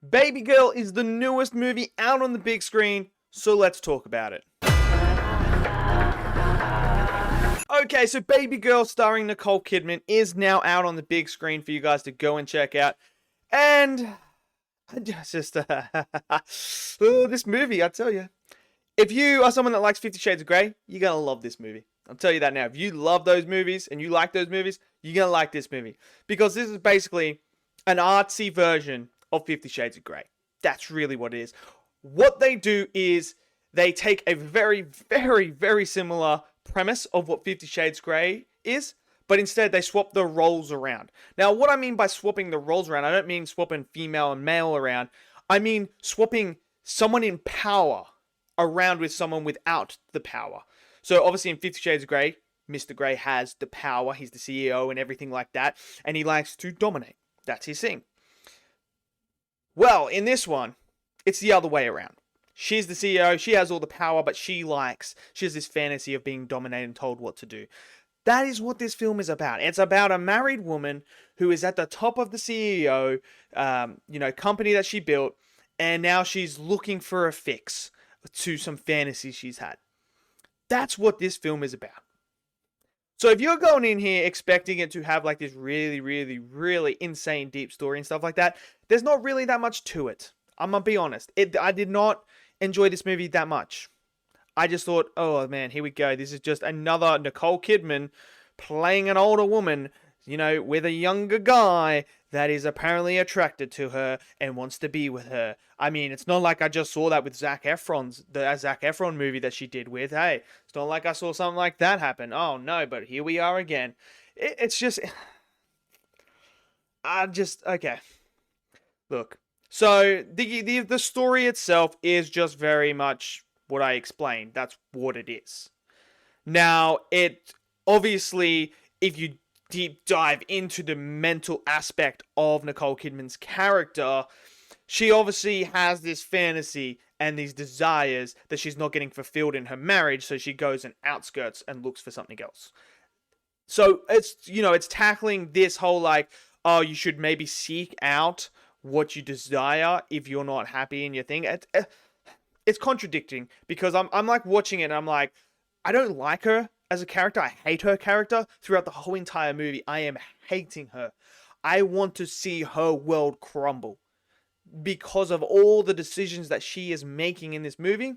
Babygirl is the newest movie out on the big screen, so let's talk about it. Okay, so Babygirl starring Nicole Kidman is now out on the big screen for you guys to go and check out. And just this movie, I tell you. If you are someone that likes 50 Shades of Grey, you're going to love this movie. I'll tell you that now. If you love those movies and you like those movies, you're going to like this movie. Because this is basically an artsy version of 50 Shades of Grey. That's really what it is. What they do is they take a very, very, very similar premise of what 50 Shades Grey is, but instead they swap the roles around. Now, what I mean by swapping the roles around, I don't mean swapping female and male around. I mean swapping someone in power around with someone without the power. So obviously in 50 Shades of Grey, Mr. Grey has the power. He's the CEO and everything like that, and he likes to dominate. That's his thing. Well, in this one, it's the other way around. She's the CEO, she has all the power, but she has this fantasy of being dominated and told what to do. That is what this film is about. It's about a married woman who is at the top of the CEO, company that she built, and now she's looking for a fix to some fantasies she's had. That's what this film is about. So if you're going in here expecting it to have like this really, really, really insane deep story and stuff like that, there's not really that much to it. I'm gonna be honest. I did not enjoy this movie that much. I just thought, oh man, here we go. This is just another Nicole Kidman playing an older woman, with a younger guy that is apparently attracted to her and wants to be with her. I mean, it's not like I just saw that with the Zac Efron movie that she did with. Hey, it's not like I saw something like that happen. Oh no, but here we are again. It's just, okay. Look, so the story itself is just very much what I explained. That's what it is. Now, it obviously, if you deep dive into the mental aspect of Nicole Kidman's character, she obviously has this fantasy and these desires that she's not getting fulfilled in her marriage, so she goes in outskirts and looks for something else. So it's tackling this whole like, oh, you should maybe seek out what you desire if you're not happy in your thing. It's contradicting because I'm like watching it and I'm like, I don't like her as a character. I hate her character throughout the whole entire movie. I am hating her. I want to see her world crumble because of all the decisions that she is making in this movie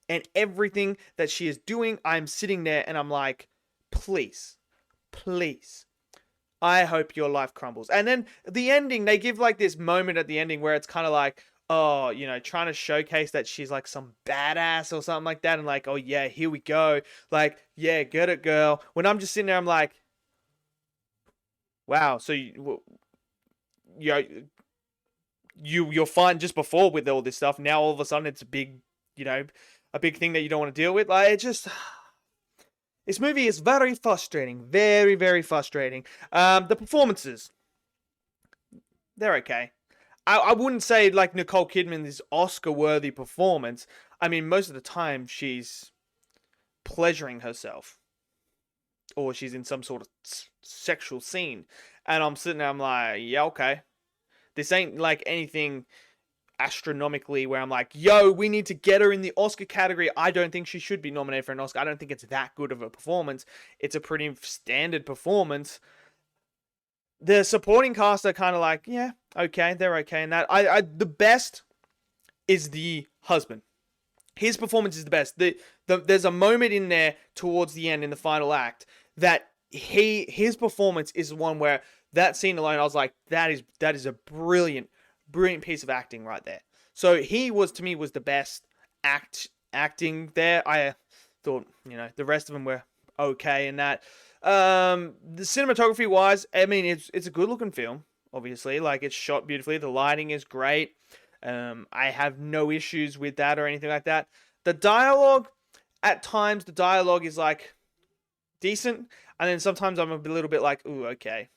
and everything that she is doing. I'm sitting there and I'm like, please, I hope your life crumbles. And then the ending, they give like this moment at the ending where it's kind of like, oh, trying to showcase that she's like some badass or something like that. And like, oh yeah, here we go. Like, yeah, get it, girl. When I'm just sitting there, I'm like, wow. So you're fine just before with all this stuff. Now all of a sudden it's a big thing that you don't want to deal with. Like, this movie is very frustrating. Very, very frustrating. The performances, they're okay. I wouldn't say like Nicole Kidman's Oscar-worthy performance. I mean, most of the time she's pleasuring herself, or she's in some sort of sexual scene, and I'm sitting there, I'm like, yeah, okay. This ain't like anything astronomically where I'm like, yo, we need to get her in the Oscar category. I don't think she should be nominated for an Oscar. I don't think it's that good of a performance. It's a pretty standard performance. The supporting cast are kind of like, yeah, okay, they're okay in that. The best is the husband. His performance is the best. There's a moment in there towards the end in the final act that his performance is one where that scene alone, I was like, that is a brilliant piece of acting right there. So he was, to me, was the best acting there. I thought, the rest of them were okay in that. The cinematography wise, I mean, it's a good looking film, obviously. Like, it's shot beautifully. The lighting is great. I have no issues with that or anything like that. The dialogue, at times, is like decent. And then sometimes I'm a little bit like, ooh, okay.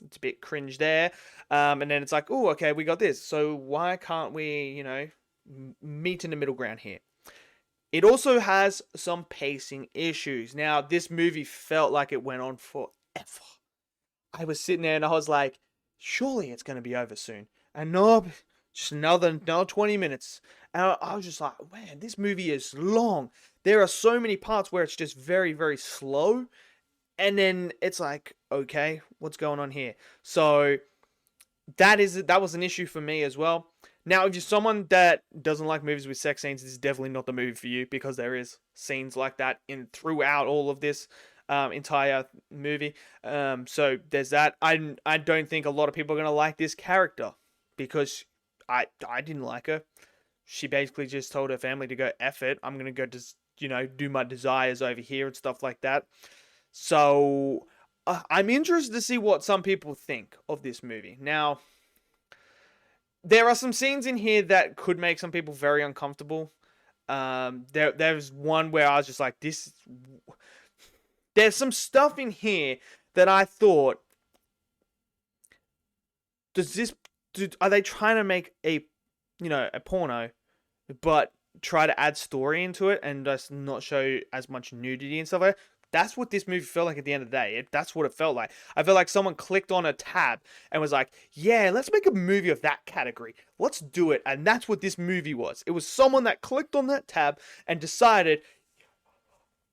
It's a bit cringe there. And then it's like, ooh, okay, we got this. So why can't we, meet in the middle ground here? It also has some pacing issues. Now, this movie felt like it went on forever. I was sitting there and I was like, surely it's going to be over soon. And no, Just another 20 minutes. And I was just like, man, this movie is long. There are so many parts where it's just very, very slow. And then it's like, okay, what's going on here? So that was an issue for me as well. Now, if you're someone that doesn't like movies with sex scenes, this is definitely not the movie for you, because there is scenes like that in throughout all of this entire movie. So there's that. I don't think a lot of people are gonna like this character, because I didn't like her. She basically just told her family to go F it. I'm gonna go just do my desires over here and stuff like that. So I'm interested to see what some people think of this movie. Now, there are some scenes in here that could make some people very uncomfortable. There's one where I was just like, this. There's some stuff in here that I thought, are they trying to make a porno, but try to add story into it and just not show as much nudity and stuff like that? That's what this movie felt like at the end of the day. That's what it felt like. I felt like someone clicked on a tab and was like, yeah, let's make a movie of that category. Let's do it. And that's what this movie was. It was someone that clicked on that tab and decided,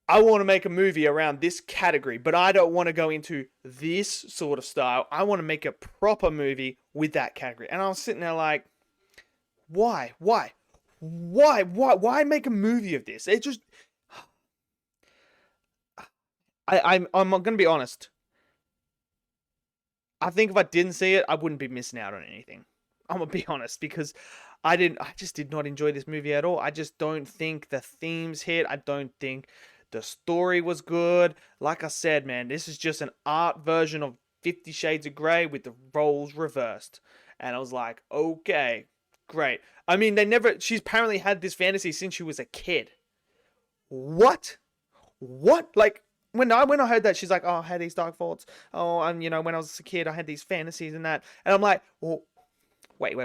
I want to make a movie around this category, but I don't want to go into this sort of style. I want to make a proper movie with that category. And I was sitting there like, why? Why make a movie of this? It just... I'm going to be honest. I think if I didn't see it, I wouldn't be missing out on anything. I'm going to be honest, because I just did not enjoy this movie at all. I just don't think the themes hit. I don't think the story was good. Like I said, man, this is just an art version of 50 Shades of Grey with the roles reversed. And I was like, okay, great. I mean, she's apparently had this fantasy since she was a kid. What? Like, when I heard that, she's like, oh, I had these dark thoughts. Oh, and when I was a kid, I had these fantasies and that. And I'm like, well, wait.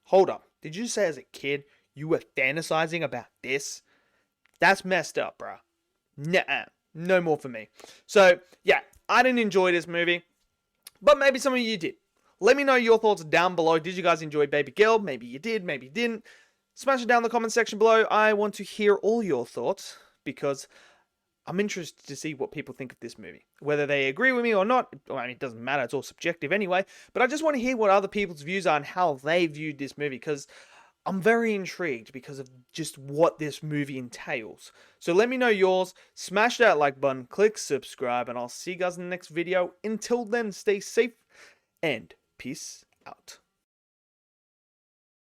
Hold up. Did you say as a kid you were fantasizing about this? That's messed up, bruh. Nah, no more for me. So, yeah, I didn't enjoy this movie, but maybe some of you did. Let me know your thoughts down below. Did you guys enjoy Babygirl? Maybe you did, maybe you didn't. Smash it down in the comment section below. I want to hear all your thoughts, because I'm interested to see what people think of this movie. Whether they agree with me or not, I mean, it doesn't matter. It's all subjective anyway. But I just want to hear what other people's views are and how they viewed this movie, because I'm very intrigued because of just what this movie entails. So let me know yours. Smash that like button, click subscribe, and I'll see you guys in the next video. Until then, stay safe and peace out.